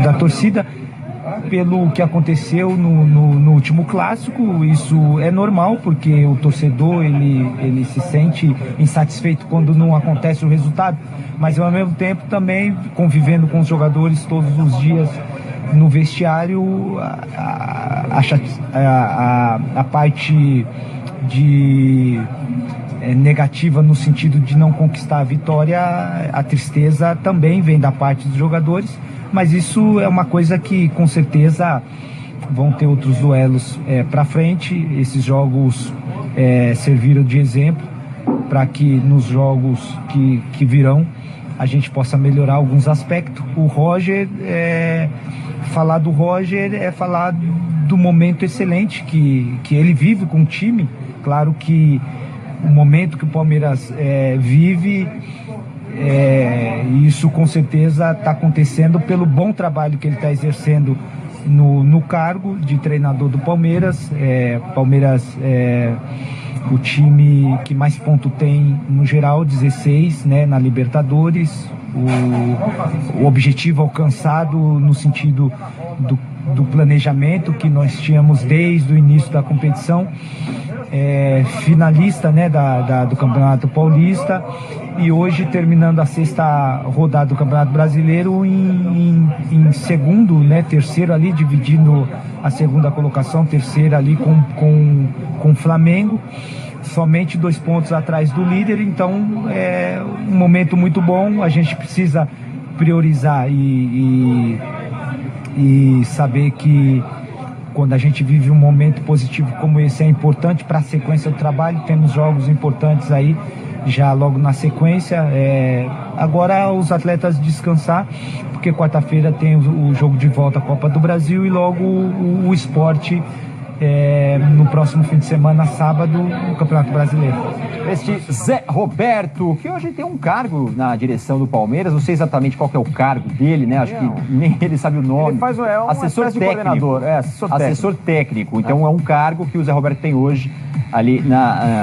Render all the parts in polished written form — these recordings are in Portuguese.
da torcida. Pelo que aconteceu no último clássico, isso é normal, porque o torcedor ele se sente insatisfeito quando não acontece o resultado, mas ao mesmo tempo também convivendo com os jogadores todos os dias no vestiário, a parte de negativa no sentido de não conquistar a vitória, a tristeza também vem da parte dos jogadores. Mas isso é uma coisa que com certeza vão ter outros duelos para frente. Esses jogos serviram de exemplo para que nos jogos que virão a gente possa melhorar alguns aspectos. O Roger, falar do Roger é falar do momento excelente que ele vive com o time. Claro que o momento que o Palmeiras vive, isso com certeza está acontecendo pelo bom trabalho que ele está exercendo no cargo de treinador do Palmeiras. Palmeiras é o time que mais ponto tem no geral, 16, né, na Libertadores. O objetivo alcançado no sentido do planejamento que nós tínhamos desde o início da competição. Finalista, né, do Campeonato Paulista, e hoje terminando a 6ª rodada do Campeonato Brasileiro em segundo, né, terceiro ali, dividindo a segunda colocação, terceira ali com o Flamengo, somente 2 pontos atrás do líder. Então é um momento muito bom. A gente precisa priorizar e saber que quando a gente vive um momento positivo como esse, é importante para a sequência do trabalho. Temos jogos importantes aí, já logo na sequência. Agora os atletas descansar, porque quarta-feira tem o jogo de volta à Copa do Brasil e logo o esporte no próximo fim de semana, sábado, no Campeonato Brasileiro. Este Zé Roberto, que hoje tem um cargo na direção do Palmeiras, não sei exatamente qual que é o cargo dele, né? Acho que nem ele sabe o nome. Ele faz um assessor técnico. Assessor técnico. Então é um cargo que o Zé Roberto tem hoje ali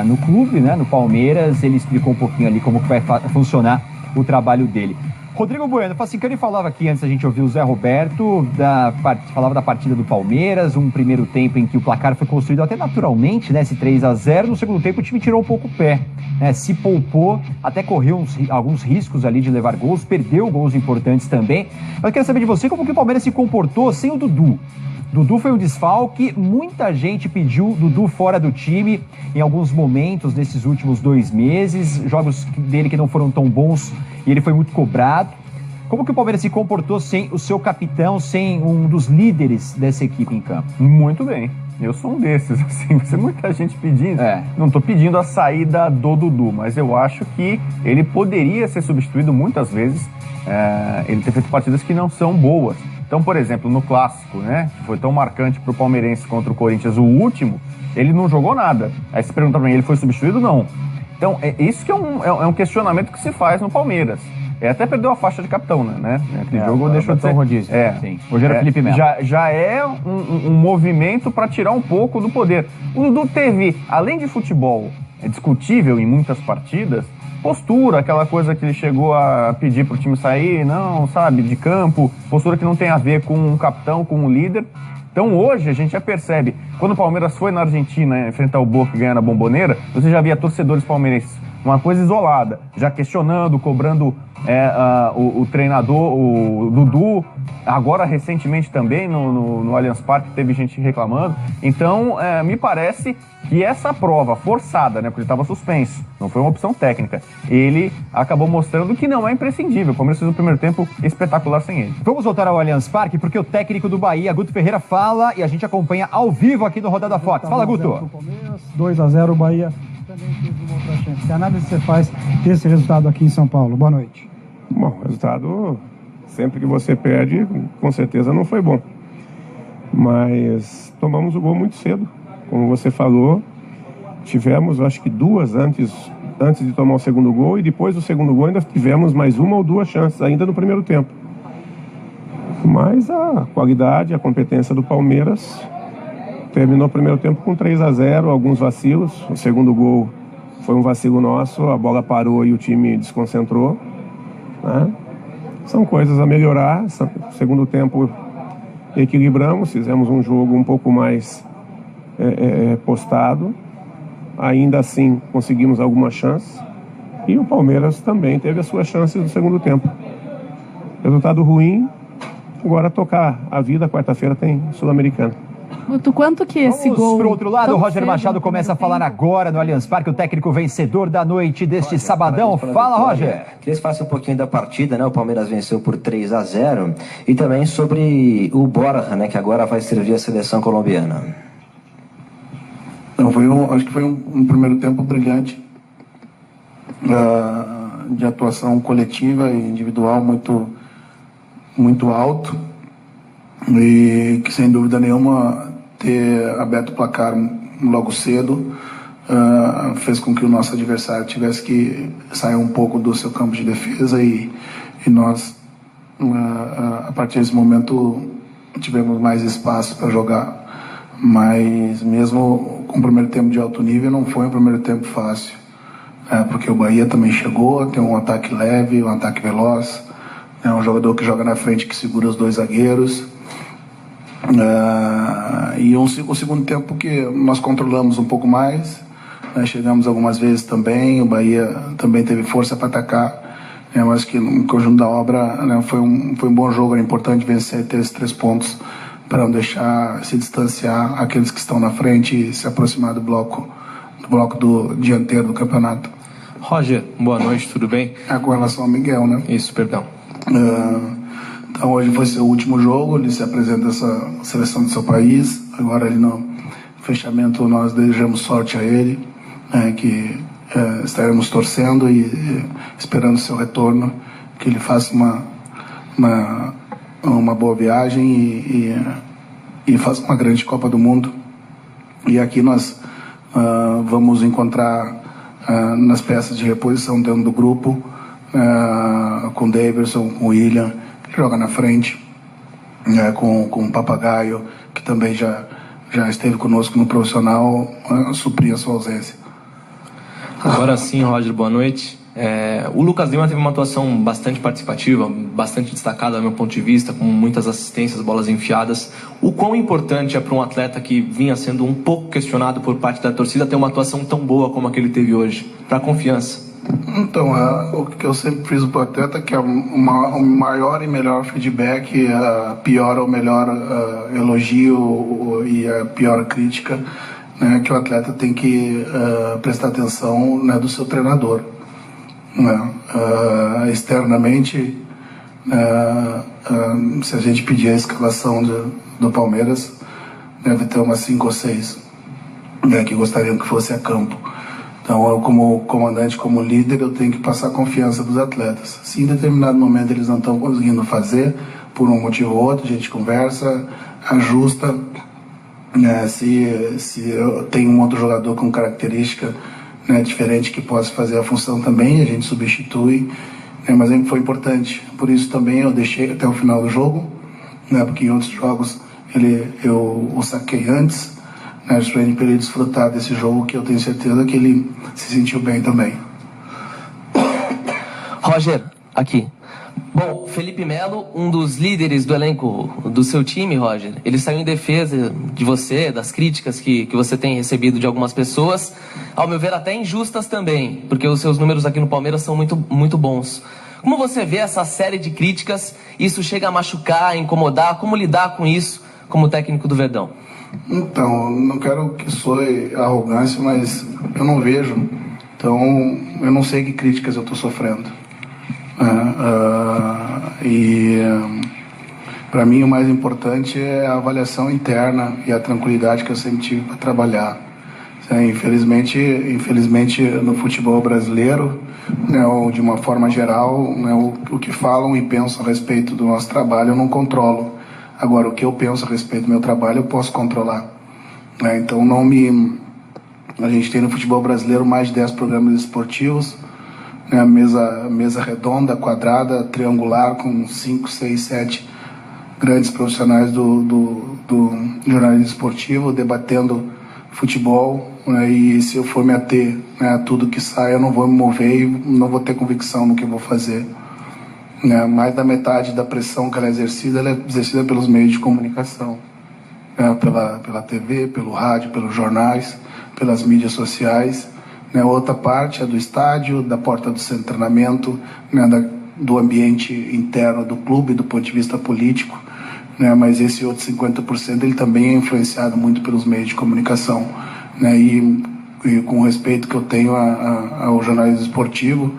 no clube, né? No Palmeiras. Ele explicou um pouquinho ali como que vai funcionar o trabalho dele. Rodrigo Bueno, ele falava aqui antes da gente ouvir o Zé Roberto, falava da partida do Palmeiras, um primeiro tempo em que o placar foi construído até naturalmente, né, esse 3-0, no segundo tempo o time tirou um pouco o pé, né, se poupou, até correu alguns riscos ali de levar gols, perdeu gols importantes também. Mas eu quero saber de você como que o Palmeiras se comportou sem o Dudu. Dudu foi um desfalque, muita gente pediu Dudu fora do time em alguns momentos nesses últimos 2 meses, jogos dele que não foram tão bons e ele foi muito cobrado. Como que o Palmeiras se comportou sem o seu capitão, sem um dos líderes dessa equipe em campo? Muito bem. Eu sou um desses, assim, vai ser muita gente pedindo. Não estou pedindo a saída do Dudu, mas eu acho que ele poderia ser substituído muitas vezes. Ele tem feito partidas que não são boas. Então, por exemplo, no clássico, né, que foi tão marcante para o palmeirense contra o Corinthians, o último, ele não jogou nada. Aí você pergunta para mim, ele foi substituído? Não. Então, isso que é um questionamento que se faz no Palmeiras. Até perdeu a faixa de capitão, né? Aquele jogo deixou de ser rodízio. Sim. Hoje era Felipe Melo. Já é um movimento para tirar um pouco do poder. O Dudu teve, além de futebol discutível em muitas partidas, postura, aquela coisa que ele chegou a pedir pro time sair, não, sabe, de campo, postura que não tem a ver com um capitão, com um líder. Então hoje a gente já percebe, quando o Palmeiras foi na Argentina enfrentar o Boca e ganhar na Bomboneira, você já via torcedores palmeirenses, uma coisa isolada, já questionando, cobrando o treinador, o Dudu. Agora, recentemente também, no Allianz Parque, teve gente reclamando. Então, me parece que essa prova forçada, né, porque ele estava suspenso, não foi uma opção técnica, ele acabou mostrando que não é imprescindível. O Palmeiras fez um primeiro tempo espetacular sem ele. Vamos voltar ao Allianz Parque, porque o técnico do Bahia, Guto Ferreira, fala e a gente acompanha ao vivo aqui no Rodada Fox. Fala, Guto. 2-0 o Bahia também teve uma outra chance. Que análise você faz desse resultado aqui em São Paulo? Boa noite. Bom, o resultado, sempre que você perde, com certeza não foi bom. Mas tomamos o gol muito cedo. Como você falou, tivemos, acho que 2 antes de tomar o segundo gol, e depois do segundo gol ainda tivemos mais 1 ou 2 chances, ainda no primeiro tempo. Mas a qualidade, a competência do Palmeiras terminou o primeiro tempo com 3-0, alguns vacilos. O segundo gol foi um vacilo nosso, a bola parou e o time desconcentrou, né? são coisas a melhorar. Segundo tempo equilibramos, fizemos um jogo um pouco mais postado, ainda assim conseguimos algumas chances, e o Palmeiras também teve as suas chances no segundo tempo. Resultado ruim, agora tocar a vida. Quarta-feira tem Sul-Americana. Quanto que esse gol... Para o outro lado, o Roger Machado começa a falar agora no Allianz Parque, o técnico vencedor da noite deste sabadão. Fala, Roger. Queria que você falasse um pouquinho da partida, né? O Palmeiras venceu por 3-0, e também sobre o Borja, né? Que agora vai servir a seleção colombiana. Acho que foi um primeiro tempo brilhante, de atuação coletiva e individual muito alto, e que sem dúvida nenhuma ter aberto o placar logo cedo fez com que o nosso adversário tivesse que sair um pouco do seu campo de defesa, e nós a partir desse momento tivemos mais espaço para jogar. Mas mesmo com o primeiro tempo de alto nível, não foi um primeiro tempo fácil, porque o Bahia também chegou, tem um ataque leve, um ataque veloz, é um jogador que joga na frente, que segura os dois zagueiros, e o segundo tempo que nós controlamos um pouco mais, chegamos algumas vezes também, o Bahia também teve força para atacar, mas que no conjunto da obra, foi um bom jogo. Era importante vencer, ter esses 3 pontos para não deixar se distanciar aqueles que estão na frente e se aproximar do bloco do dianteiro do campeonato. Roger, boa noite, tudo bem? Com relação ao Miguel, né? Isso, perdão. Então hoje foi seu último jogo, ele se apresenta essa seleção do seu país. Agora ele no fechamento nós desejamos sorte a ele, que estaremos torcendo e esperando seu retorno, que ele faça uma boa viagem e faça uma grande Copa do Mundo. E aqui nós vamos encontrar nas peças de reposição dentro do grupo, com o Daverson, com o William, que joga na frente, com o Papagaio, que também já esteve conosco no profissional, suprir a sua ausência. Agora sim, Roger, boa noite. O Lucas Lima teve uma atuação bastante participativa, bastante destacada do meu ponto de vista, com muitas assistências, bolas enfiadas. O quão importante é para um atleta que vinha sendo um pouco questionado por parte da torcida ter uma atuação tão boa como a que ele teve hoje, para a confiança? Então, o que eu sempre fiz para o atleta, que é o maior e melhor feedback, pior ou melhor elogio e a pior crítica, né, que o atleta tem que prestar atenção, né, do seu treinador. Externamente, se a gente pedir a escalação do Palmeiras, deve ter umas 5 ou 6, né, que gostariam que fosse a campo. Então, eu, como comandante, como líder, eu tenho que passar confiança dos atletas. Se em determinado momento eles não estão conseguindo fazer, por um motivo ou outro, a gente conversa, ajusta, né, se tem um outro jogador com característica, né, diferente, que possa fazer a função também, a gente substitui, né, mas foi importante. Por isso também eu deixei até o final do jogo, né, porque em outros jogos eu o saquei antes, né, para ele desfrutar desse jogo, que eu tenho certeza que ele se sentiu bem também. Roger, aqui. Bom, Felipe Melo, um dos líderes do elenco do seu time, Roger, ele saiu em defesa de você, das críticas que você tem recebido de algumas pessoas, ao meu ver até injustas também, porque os seus números aqui no Palmeiras são muito, muito bons. Como você vê essa série de críticas? Isso chega a machucar, a incomodar? Como lidar com isso como técnico do Verdão? Então, não quero que soe arrogância, mas eu não vejo. Então, eu não sei que críticas eu estou sofrendo. Para mim o mais importante é a avaliação interna e a tranquilidade que eu sempre tive para trabalhar. Infelizmente no futebol brasileiro, né, ou de uma forma geral, né, o que falam e pensam a respeito do nosso trabalho eu não controlo. Agora, o que eu penso a respeito do meu trabalho eu posso controlar, né? Então a gente tem no futebol brasileiro mais de 10 programas esportivos, né, mesa redonda, quadrada, triangular, com 5, 6, 7 grandes profissionais do jornalismo esportivo debatendo futebol, né, e se eu for me ater, né, a tudo que sai, eu não vou me mover e não vou ter convicção no que eu vou fazer. né? Mais da metade da pressão que ela é exercida pelos meios de comunicação, né? Pela TV, pelo rádio, pelos jornais, pelas mídias sociais, né? Outra parte é do estádio, da porta do centro de treinamento, né? Do ambiente interno do clube, do ponto de vista político, né? Mas esse outro 50% ele também é influenciado muito pelos meios de comunicação, né? E com o respeito que eu tenho ao jornalismo esportivo,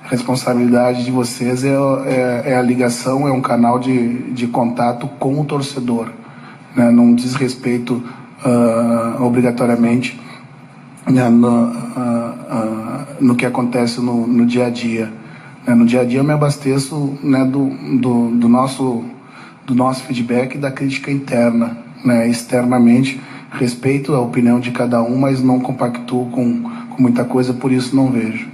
a responsabilidade de vocês é a ligação, é um canal de contato com o torcedor, né? Não diz respeito obrigatoriamente, né, no que acontece no dia a dia. No dia a dia eu me abasteço, né, do nosso feedback e da crítica interna, né? Externamente respeito a opinião de cada um, mas não compactuo com muita coisa, por isso não vejo.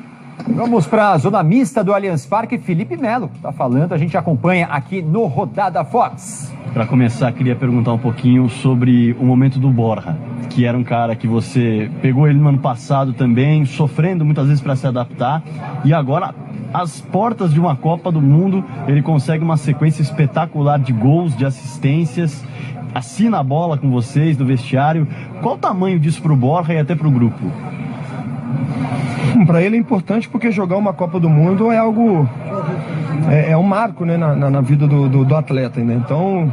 Vamos para a zona mista do Allianz Parque. Felipe Melo está falando, a gente acompanha aqui no Rodada Fox. Para começar, queria perguntar um pouquinho sobre o momento do Borja, que era um cara que você pegou ele no ano passado também, sofrendo muitas vezes para se adaptar, e agora, às portas de uma Copa do Mundo, ele consegue uma sequência espetacular de gols, de assistências, assina a bola com vocês do vestiário. Qual o tamanho disso para o Borja e até para o grupo? Para ele é importante porque jogar uma Copa do Mundo é algo, é um marco, né, na vida do atleta, né? Então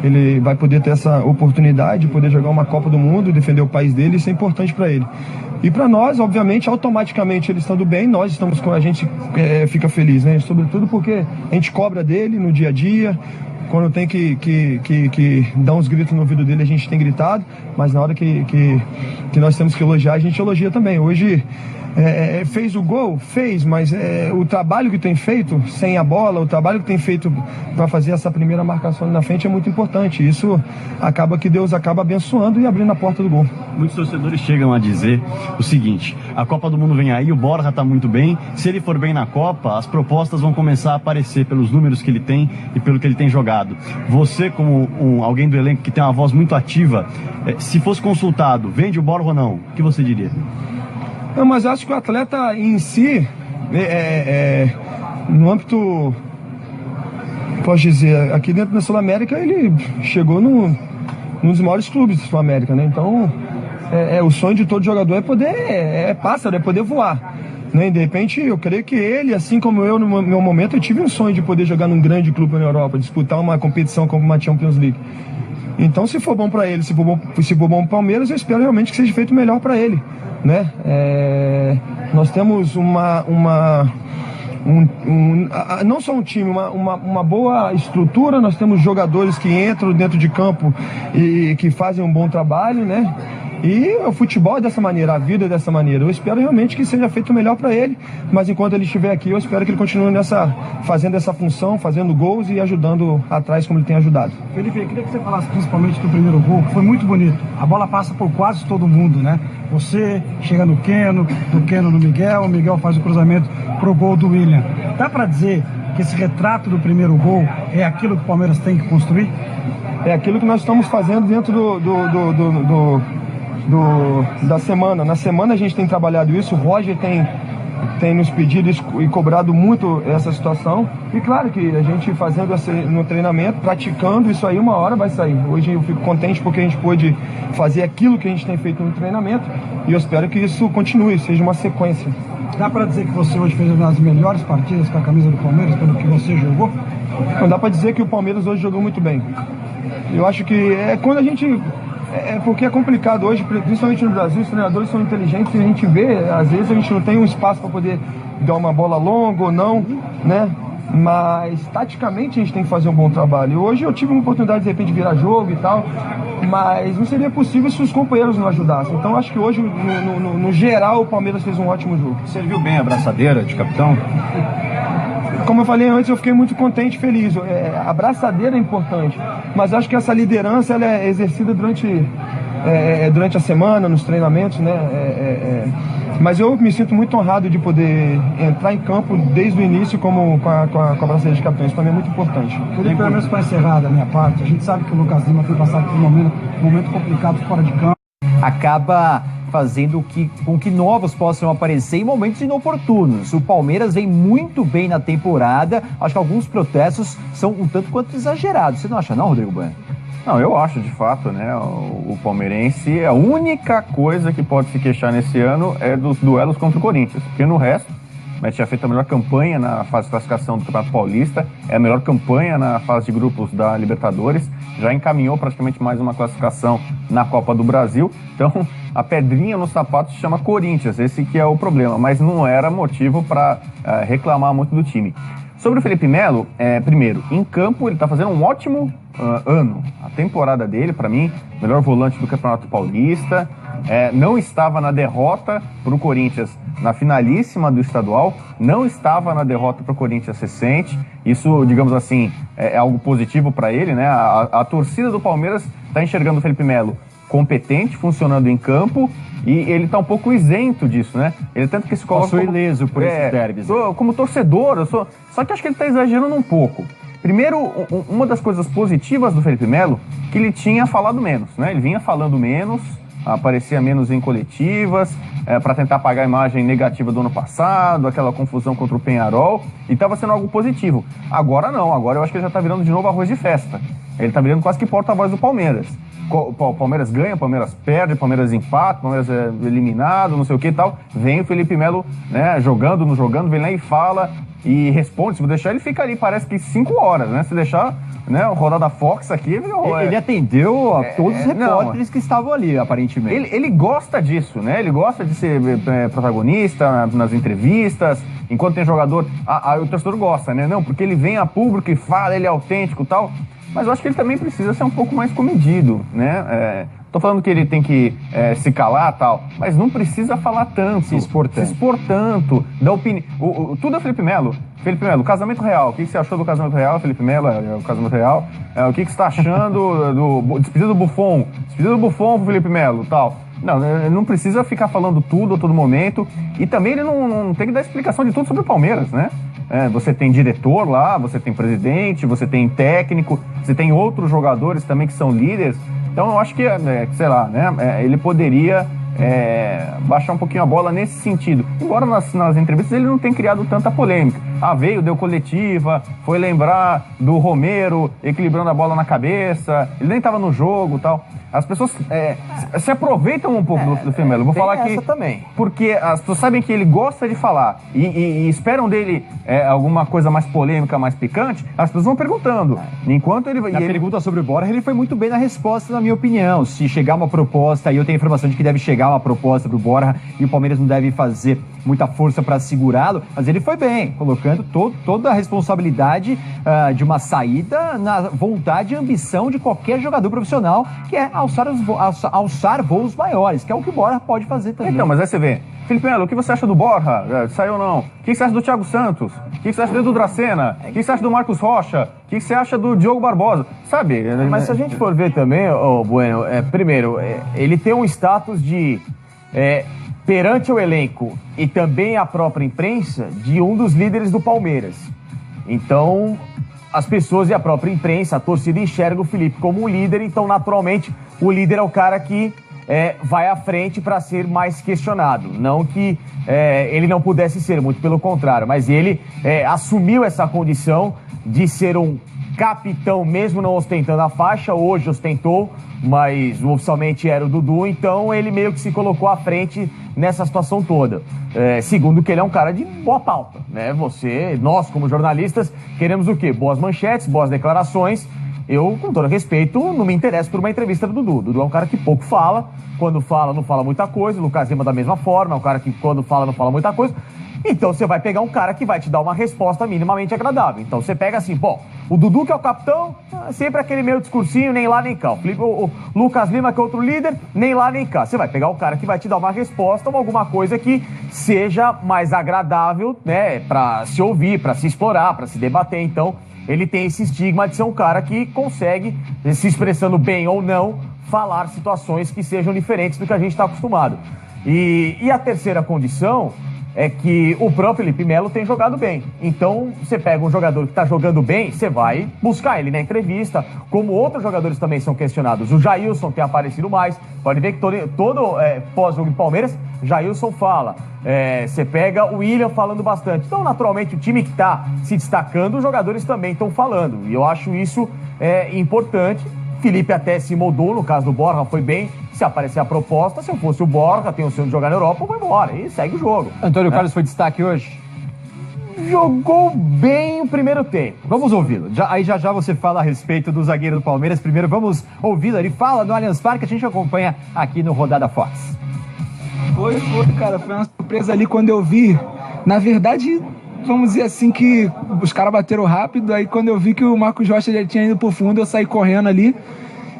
ele vai poder ter essa oportunidade de poder jogar uma Copa do Mundo, defender o país dele, isso é importante para ele. E para nós, obviamente, automaticamente ele estando bem, nós estamos com a gente fica feliz, né? Sobretudo porque a gente cobra dele no dia a dia. Quando tem que dar uns gritos no ouvido dele, a gente tem gritado, mas na hora que nós temos que elogiar, a gente elogia também. Hoje fez o gol? Fez, mas o trabalho que tem feito sem a bola, o trabalho que tem feito para fazer essa primeira marcação na frente é muito importante. Isso acaba que Deus acaba abençoando e abrindo a porta do gol. Muitos torcedores chegam a dizer o seguinte: a Copa do Mundo vem aí, o Borja está muito bem, se ele for bem na Copa, as propostas vão começar a aparecer pelos números que ele tem e pelo que ele tem jogado. Você, como alguém do elenco que tem uma voz muito ativa, se fosse consultado, vende o Borja ou não, o que você diria? Não, mas acho que o atleta em si, no âmbito, posso dizer, aqui dentro da Sul-América, ele chegou num dos maiores clubes da Sul-América, né? Então, o sonho de todo jogador é poder, pássaro, é poder voar, né? E de repente, eu creio que ele, assim como eu, no meu momento, eu tive um sonho de poder jogar num grande clube na Europa, disputar uma competição como uma Champions League. Então, se for bom para ele, se for bom para o Palmeiras, eu espero realmente que seja feito melhor para ele, né? Nós temos não só um time, uma boa estrutura, nós temos jogadores que entram dentro de campo e que fazem um bom trabalho, né? E o futebol é dessa maneira, a vida é dessa maneira. Eu espero realmente que seja feito melhor para ele, mas enquanto ele estiver aqui, eu espero que ele continue fazendo essa função, fazendo gols e ajudando atrás como ele tem ajudado. Felipe, eu queria que você falasse principalmente do primeiro gol, que foi muito bonito. A bola passa por quase todo mundo, né? Você chega no Keno, do Keno no Miguel, o Miguel faz o cruzamento pro gol do William. Dá para dizer que esse retrato do primeiro gol é aquilo que o Palmeiras tem que construir? É aquilo que nós estamos fazendo dentro da semana. Na semana a gente tem trabalhado isso, o Roger tem nos pedido e cobrado muito essa situação. E claro que a gente fazendo no treinamento, praticando isso aí, uma hora vai sair. Hoje eu fico contente porque a gente pôde fazer aquilo que a gente tem feito no treinamento e eu espero que isso continue, seja uma sequência. Dá para dizer que você hoje fez uma das melhores partidas com a camisa do Palmeiras, pelo que você jogou? Não dá para dizer que o Palmeiras hoje jogou muito bem. Eu acho que quando a gente... porque é complicado hoje, principalmente no Brasil, os treinadores são inteligentes e a gente vê, às vezes a gente não tem um espaço para poder dar uma bola longa ou não, né? Mas taticamente a gente tem que fazer um bom trabalho. E hoje eu tive uma oportunidade de repente de virar jogo e tal, mas não seria possível se os companheiros não ajudassem. Então acho que hoje, no geral, o Palmeiras fez um ótimo jogo. Serviu bem a abraçadeira de capitão? Como eu falei antes, eu fiquei muito contente e feliz. A abraçadeira é importante, mas acho que essa liderança ela é exercida durante a semana, nos treinamentos, né? Mas eu me sinto muito honrado de poder entrar em campo desde o início com a abraçadeira de capitão. Isso para mim é muito importante. Felipe, pelo menos para encerrar da minha parte, a gente sabe que o Lucas Lima tem passado por um momento complicado fora de campo. Acaba fazendo com que novos possam aparecer em momentos inoportunos. O Palmeiras vem muito bem na temporada, acho que alguns protestos são um tanto quanto exagerados. Você não acha não, Rodrigo Bueno? Não, eu acho de fato, né, o palmeirense, a única coisa que pode se queixar nesse ano é dos duelos contra o Corinthians, porque no resto, o Mets tinha feito a melhor campanha na fase de classificação do Campeonato Paulista, é a melhor campanha na fase de grupos da Libertadores, já encaminhou praticamente mais uma classificação na Copa do Brasil, então a pedrinha no sapato se chama Corinthians, esse que é o problema, mas não era motivo para reclamar muito do time. Sobre o Felipe Melo, primeiro, em campo ele está fazendo um ótimo ano. A temporada dele, para mim, melhor volante do Campeonato Paulista. Não estava na derrota para o Corinthians na finalíssima do estadual, não estava na derrota para o Corinthians recente. Isso, digamos assim, é algo positivo para ele, né? A torcida do Palmeiras está enxergando o Felipe Melo competente, funcionando em campo, e ele tá um pouco isento disso, né? Ele tanto que se coloca Passou ileso por esses derbys. Como torcedor, só que acho que ele tá exagerando um pouco. Primeiro, uma das coisas positivas do Felipe Melo, que ele tinha falado menos, né? Ele vinha falando menos, aparecia menos em coletivas, para tentar apagar a imagem negativa do ano passado, aquela confusão contra o Peñarol, e estava sendo algo positivo. Agora não, agora eu acho que ele já tá virando de novo arroz de festa. Ele tá virando quase que porta-voz do Palmeiras. O Palmeiras ganha, o Palmeiras perde, o Palmeiras empata, o Palmeiras é eliminado, não sei o que e tal. Vem o Felipe Melo, né, jogando, não jogando, vem lá e fala e responde. Se deixar, ele fica ali, parece que 5 horas, né? Se deixar, né, rodada Fox aqui... Ele atendeu a todos os repórteres que estavam ali, aparentemente. Ele gosta disso, né? Ele gosta de ser protagonista nas entrevistas, enquanto tem jogador... o torcedor gosta, né? Não, porque ele vem a público e fala, ele é autêntico e tal... Mas eu acho que ele também precisa ser um pouco mais comedido, né? Tô falando que ele tem que se calar e tal, mas não precisa falar tanto. Se expor tanto. Da opinião. Tudo é Felipe Melo. Felipe Melo, casamento real. O que você achou do casamento real, Felipe Melo? O casamento real. O que você está achando do despedida do Buffon? Despedida do Buffon pro Felipe Melo, tal. Não, ele não precisa ficar falando tudo a todo momento. E também ele não tem que dar explicação de tudo sobre o Palmeiras, né? Você tem diretor lá, você tem presidente, você tem técnico, você tem outros jogadores também que são líderes. Então eu acho que, sei lá, né, ele poderia baixar um pouquinho a bola nesse sentido. Embora nas entrevistas ele não tenha criado tanta polêmica. Deu coletiva, foi lembrar do Romero equilibrando a bola na cabeça, ele nem estava no jogo e tal. As pessoas se aproveitam um pouco do Felipe Melo. Vou falar aqui também. Porque as pessoas sabem que ele gosta de falar e esperam dele alguma coisa mais polêmica, mais picante. As pessoas vão perguntando. Enquanto ele... Na pergunta sobre o Borja, ele foi muito bem na resposta, na minha opinião. Se chegar uma proposta, e eu tenho informação de que deve chegar uma proposta pro Borja e o Palmeiras não deve fazer muita força para segurá-lo, mas ele foi bem, colocando toda a responsabilidade de uma saída na vontade e ambição de qualquer jogador profissional, que é alçar voos maiores, que é o que o Borja pode fazer também. Então, mas aí você vê, Felipe Melo, o que você acha do Borja? Saiu ou não? O que você acha do Thiago Santos? O que você acha do Edu Dracena? O que você acha do Marcos Rocha? O que você acha do Diogo Barbosa? Sabe? Mas se a gente for ver também, Bueno, primeiro, ele tem um status de... perante o elenco e também a própria imprensa, de um dos líderes do Palmeiras. Então, as pessoas e a própria imprensa, a torcida enxerga o Felipe como um líder, então, naturalmente, o líder é o cara que vai à frente para ser mais questionado. Não que ele não pudesse ser, muito pelo contrário, mas ele assumiu essa condição de ser um capitão, mesmo não ostentando a faixa, hoje ostentou, mas oficialmente era o Dudu, então ele meio que se colocou à frente nessa situação toda. Segundo que ele é um cara de boa pauta, né? Nós como jornalistas, queremos o quê? Boas manchetes, boas declarações. Eu, com todo respeito, não me interesso por uma entrevista do Dudu. O Dudu é um cara que pouco fala, quando fala, não fala muita coisa. O Lucas Lima da mesma forma, é um cara que quando fala, não fala muita coisa. Então você vai pegar um cara que vai te dar uma resposta minimamente agradável. Então você pega assim, o Dudu que é o capitão, sempre aquele meio discursinho, nem lá nem cá. O Lucas Lima que é outro líder, nem lá nem cá. Você vai pegar o cara que vai te dar uma resposta ou alguma coisa que seja mais agradável, né, pra se ouvir, pra se explorar, pra se debater. Então ele tem esse estigma de ser um cara que consegue, se expressando bem ou não, falar situações que sejam diferentes do que a gente está acostumado. E a terceira condição é que o próprio Felipe Melo tem jogado bem. Então, você pega um jogador que está jogando bem, você vai buscar ele na entrevista, como outros jogadores também são questionados. O Jailson tem aparecido mais. Pode ver que todo pós-jogo em Palmeiras, Jailson fala. Você pega o William falando bastante. Então, naturalmente, o time que está se destacando, os jogadores também estão falando. E eu acho isso importante. Felipe até se moldou, no caso do Borja, foi bem. Se aparecer a proposta, se eu fosse o Borja, tem o sonho de jogar na Europa, eu vou embora. E segue o jogo. Antônio Carlos foi destaque hoje? Jogou bem o primeiro tempo. Vamos ouvi-lo. Aí já você fala a respeito do zagueiro do Palmeiras. Primeiro vamos ouvi-lo. Ele fala no Allianz Parque, a gente acompanha aqui no Rodada Fox. Foi, cara. Foi uma surpresa ali quando eu vi. Na verdade, vamos dizer assim que os caras bateram rápido. Aí quando eu vi que o Marcos Rocha já tinha ido pro fundo, eu saí correndo ali.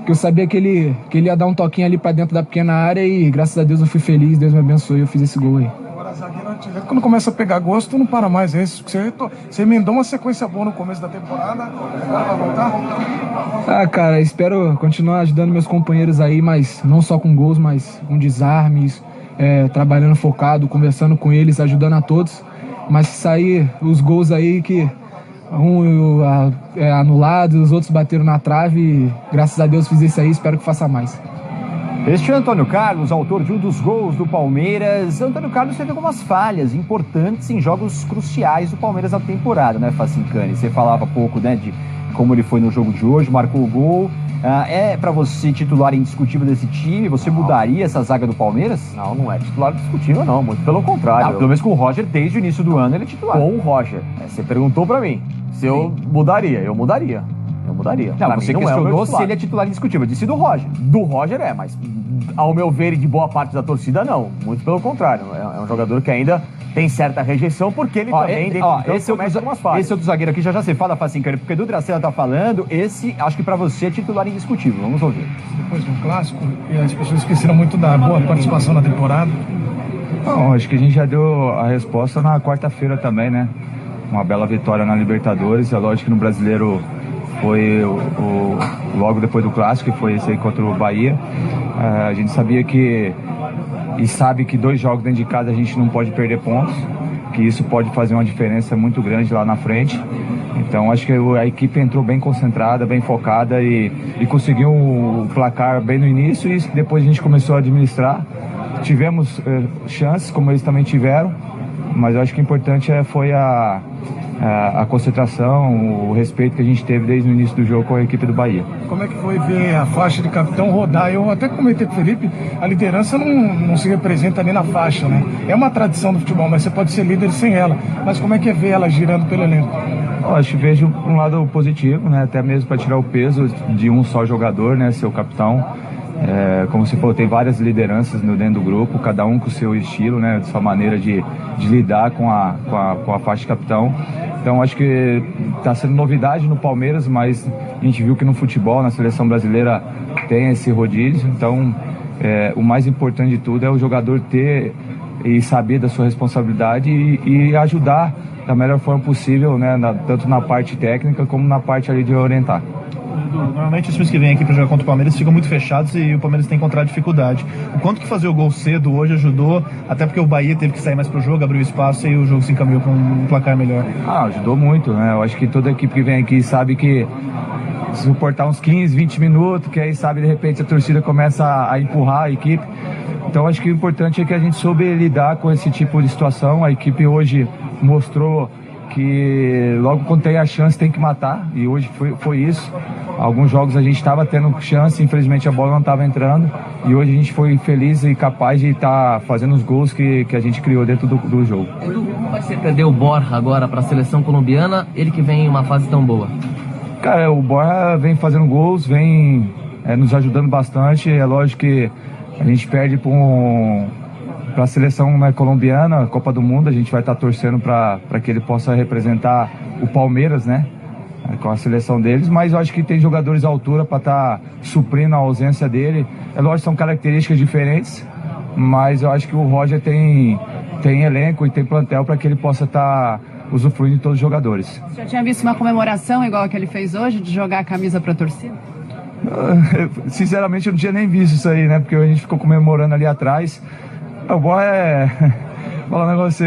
Que eu sabia que ele ia dar um toquinho ali pra dentro da pequena área. E graças a Deus eu fui feliz. Deus me abençoe e eu fiz esse gol aí. Agora, zagueiro, quando começa a pegar gosto, tu não para mais. É isso. Você emendou uma sequência boa no começo da temporada. Agora vai voltar? Cara, espero continuar ajudando meus companheiros aí, mas não só com gols, mas com desarmes, trabalhando focado, conversando com eles, ajudando a todos. Mas se sair os gols aí que anulado, os outros bateram na trave, e, graças a Deus fiz isso aí, espero que faça mais. Este é Antônio Carlos, autor de um dos gols do Palmeiras. Antônio Carlos teve algumas falhas importantes em jogos cruciais do Palmeiras na temporada, né, Facincani? Você falava pouco, né, de como ele foi no jogo de hoje, marcou o gol. É pra você titular indiscutível desse time? Você mudaria essa zaga do Palmeiras? Não é titular indiscutível, não. Muito pelo contrário. Pelo menos com o Roger, desde o início do ano, ele é titular. Com o Roger. Você perguntou pra mim se eu mudaria. Eu mudaria. Não, você questionou se ele é titular indiscutível. Eu disse do Roger. Do Roger mas ao meu ver e de boa parte da torcida, não. Muito pelo contrário. É um jogador que ainda tem certa rejeição, porque ele também comete algumas falhas. Esse outro zagueiro aqui, já você fala, Facincani, porque do Dracena tá falando, esse acho que pra você é titular indiscutível. Vamos ouvir. Depois do clássico, e as pessoas esqueceram muito da boa participação na temporada. Não, acho que a gente já deu a resposta na quarta-feira também, né? Uma bela vitória na Libertadores. É lógico que no Brasileiro foi logo depois do clássico, que foi esse aí contra o Bahia. A gente sabia que e sabe que 2 jogos dentro de casa a gente não pode perder pontos, que isso pode fazer uma diferença muito grande lá na frente. Então acho que a equipe entrou bem concentrada, bem focada e conseguiu o placar bem no início, e depois a gente começou a administrar. Tivemos chances, como eles também tiveram, mas eu acho que o importante foi a concentração, o respeito que a gente teve desde o início do jogo com a equipe do Bahia. Como é que foi ver a faixa de capitão rodar? Eu até comentei com o Felipe, a liderança não se representa ali na faixa, né? É uma tradição do futebol, mas você pode ser líder sem ela. Mas como é que é ver ela girando pelo elenco? Eu acho que vejo um lado positivo, né? Até mesmo para tirar o peso de um só jogador, né? Ser o capitão. Como você falou, tem várias lideranças dentro do grupo, cada um com o seu estilo, né? De sua maneira de lidar com a faixa de capitão. Então acho que está sendo novidade no Palmeiras, mas a gente viu que no futebol, na seleção brasileira, tem esse rodízio. Então o mais importante de tudo é o jogador ter e saber da sua responsabilidade e ajudar da melhor forma possível, né? Tanto na parte técnica como na parte ali de orientar. Normalmente os times que vêm aqui para jogar contra o Palmeiras ficam muito fechados e o Palmeiras tem encontrado dificuldade. O quanto que fazer o gol cedo hoje ajudou, até porque o Bahia teve que sair mais pro jogo, abriu espaço e o jogo se encaminhou para um placar melhor. Ajudou muito, né? Eu acho que toda equipe que vem aqui sabe que suportar uns 15, 20 minutos, que aí sabe de repente a torcida começa a empurrar a equipe. Então acho que o importante é que a gente soube lidar com esse tipo de situação. A equipe hoje mostrou que logo quando tem a chance tem que matar, e hoje foi isso. Alguns jogos a gente estava tendo chance, infelizmente a bola não estava entrando, e hoje a gente foi feliz e capaz de estar fazendo os gols que a gente criou dentro do jogo. Edu, como vai ser perder o Borja agora para a seleção colombiana, ele que vem em uma fase tão boa? Cara, o Borja vem fazendo gols, vem nos ajudando bastante. É lógico que a gente perde para a seleção, né, colombiana, Copa do Mundo. A gente vai estar torcendo para que ele possa representar o Palmeiras, né, com a seleção deles, mas eu acho que tem jogadores à altura para estar suprindo a ausência dele. É lógico que são características diferentes, mas eu acho que o Roger tem elenco e tem plantel para que ele possa estar usufruindo de todos os jogadores. Você já tinha visto uma comemoração igual a que ele fez hoje, de jogar a camisa para a torcida? Sinceramente eu não tinha nem visto isso aí, né, porque a gente ficou comemorando ali atrás. O Borja falar um negócio,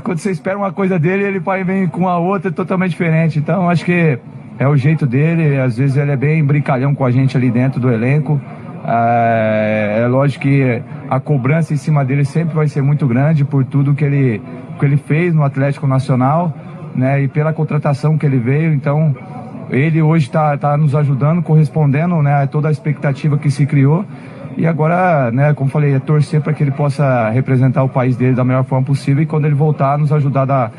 quando você espera uma coisa dele, ele vem com a outra totalmente diferente. Então, acho que é o jeito dele. Às vezes ele é bem brincalhão com a gente ali dentro do elenco. É lógico que a cobrança em cima dele sempre vai ser muito grande por tudo que ele fez no Atlético Nacional, né, e pela contratação que ele veio. Então, ele hoje está nos ajudando, correspondendo, né, a toda a expectativa que se criou. E agora, né, como falei, é torcer para que ele possa representar o país dele da melhor forma possível e quando ele voltar, nos ajudar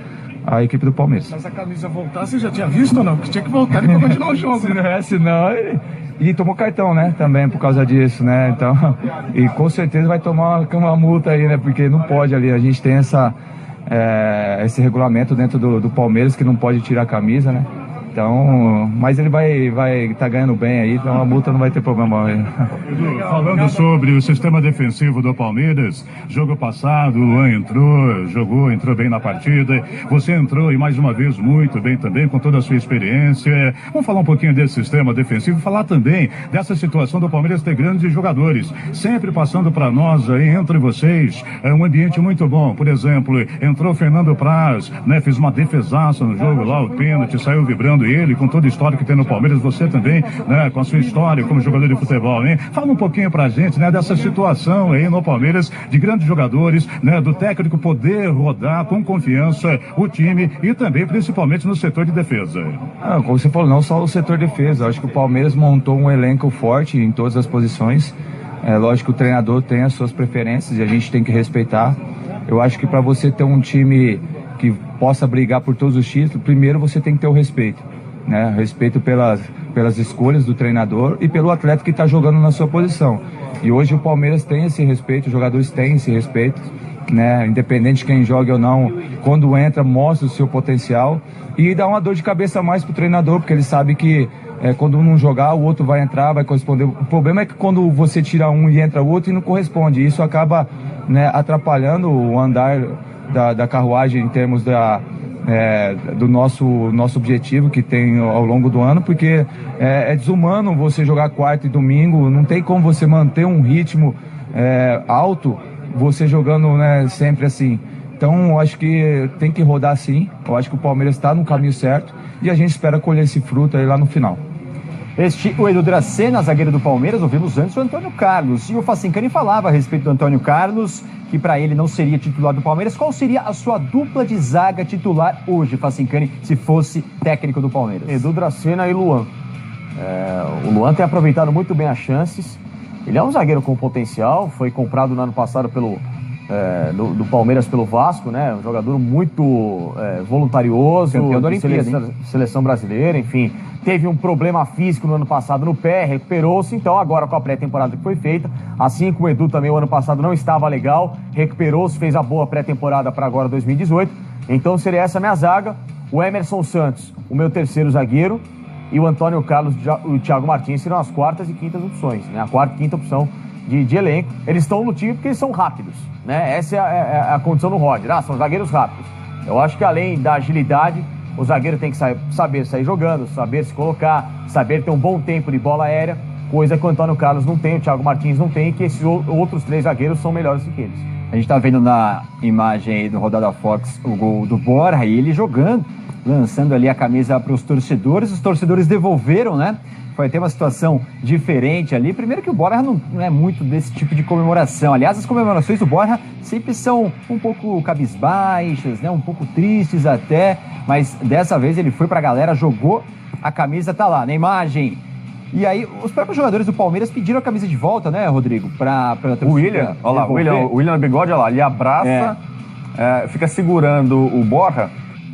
a equipe do Palmeiras. Mas a camisa voltar, você já tinha visto ou não? Porque tinha que voltar para continuar o jogo. Senão ele... E tomou cartão, né, também por causa disso, né, então... E com certeza vai tomar uma multa aí, né, porque não pode ali, a gente tem esse regulamento dentro do Palmeiras que não pode tirar a camisa, né. Então, mas ele vai estar ganhando bem aí, então a multa não vai ter problema. Edu, falando sobre o sistema defensivo do Palmeiras, jogo passado, o Luan entrou bem na partida, você entrou e mais uma vez muito bem também, com toda a sua experiência. Vamos falar um pouquinho desse sistema defensivo, falar também dessa situação do Palmeiras ter grandes jogadores, sempre passando para nós aí, entre vocês, é um ambiente muito bom. Por exemplo, entrou o Fernando Praz, né, fez uma defesaça no jogo lá, o pênalti, saiu vibrando ele, com toda a história que tem no Palmeiras, você também, né, com a sua história como jogador de futebol, hein? Fala um pouquinho pra gente, né, dessa situação aí no Palmeiras, de grandes jogadores, né, do técnico poder rodar com confiança o time e também, principalmente, no setor de defesa. Como você falou, não só o setor de defesa, acho que o Palmeiras montou um elenco forte em todas as posições. É lógico que o treinador tem as suas preferências e a gente tem que respeitar. Eu acho que para você ter um time que possa brigar por todos os títulos, primeiro você tem que ter o respeito, né? Respeito pelas escolhas do treinador e pelo atleta que está jogando na sua posição. E hoje o Palmeiras tem esse respeito, os jogadores têm esse respeito, né? Independente de quem joga ou não, quando entra, mostra o seu potencial e dá uma dor de cabeça a mais pro treinador, porque ele sabe que quando um não jogar, o outro vai entrar, vai corresponder. O problema é que quando você tira um e entra o outro e não corresponde, isso acaba, né, atrapalhando o andar da carruagem em termos do nosso objetivo que tem ao longo do ano, porque é desumano você jogar quarta e domingo, não tem como você manter um ritmo alto, você jogando, né, sempre assim. Então, eu acho que tem que rodar sim, eu acho que o Palmeiras está no caminho certo e a gente espera colher esse fruto aí lá no final. O Edu Dracena, zagueiro do Palmeiras, ouvimos antes o Antônio Carlos. E o Facincani falava a respeito do Antônio Carlos, que para ele não seria titular do Palmeiras. Qual seria a sua dupla de zaga titular hoje, Facincani, se fosse técnico do Palmeiras? Edu Dracena e Luan. O Luan tem aproveitado muito bem as chances. Ele é um zagueiro com potencial, foi comprado no ano passado do Palmeiras pelo Vasco, né? Um jogador muito voluntarioso, campeão da Olimpíada, seleção brasileira, enfim. Teve um problema físico no ano passado no pé, recuperou-se, então agora com a pré-temporada que foi feita, assim como o Edu também o ano passado não estava legal, recuperou-se, fez a boa pré-temporada para agora 2018, então seria essa a minha zaga, o Emerson Santos, o meu terceiro zagueiro, e o Antônio Carlos e o Thiago Martins serão as quartas e quintas opções, né? A quarta e quinta opção de elenco. Eles estão no time porque eles são rápidos, né? Essa é a condição do Roger. São zagueiros rápidos. Eu acho que além da agilidade, o zagueiro tem que saber sair jogando, saber se colocar, saber ter um bom tempo de bola aérea, coisa que o Antônio Carlos não tem, o Thiago Martins não tem, e que esses outros três zagueiros são melhores do que eles. A gente tá vendo na imagem aí do Rodada Fox o gol do Borja e ele jogando, lançando ali a camisa para os torcedores devolveram, né? Foi até uma situação diferente ali. Primeiro que o Borja não é muito desse tipo de comemoração. Aliás, as comemorações do Borja sempre são um pouco cabisbaixas, né? Um pouco tristes até. Mas dessa vez ele foi pra galera, jogou a camisa, tá lá na imagem. E aí, os próprios jogadores do Palmeiras pediram a camisa de volta, né, Rodrigo? O William, olha lá, o William Bigode, olha lá, ele abraça, fica segurando o Borja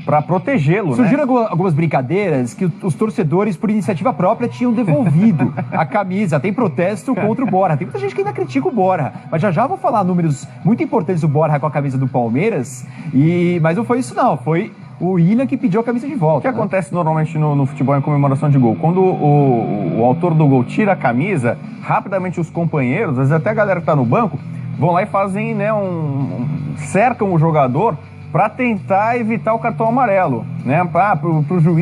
para protegê-lo, né? Surgiram algumas brincadeiras que os torcedores, por iniciativa própria, tinham devolvido a camisa. Tem protesto contra o Borja. Tem muita gente que ainda critica o Borja. Mas já vou falar números muito importantes do Borja com a camisa do Palmeiras. Mas não foi isso, não. Foi o William que pediu a camisa de volta. O que acontece normalmente no futebol em comemoração de gol? Quando o autor do gol tira a camisa, rapidamente os companheiros, às vezes até a galera que tá no banco, vão lá e fazem, né, cercam o jogador para tentar evitar o cartão amarelo, né? Pro juiz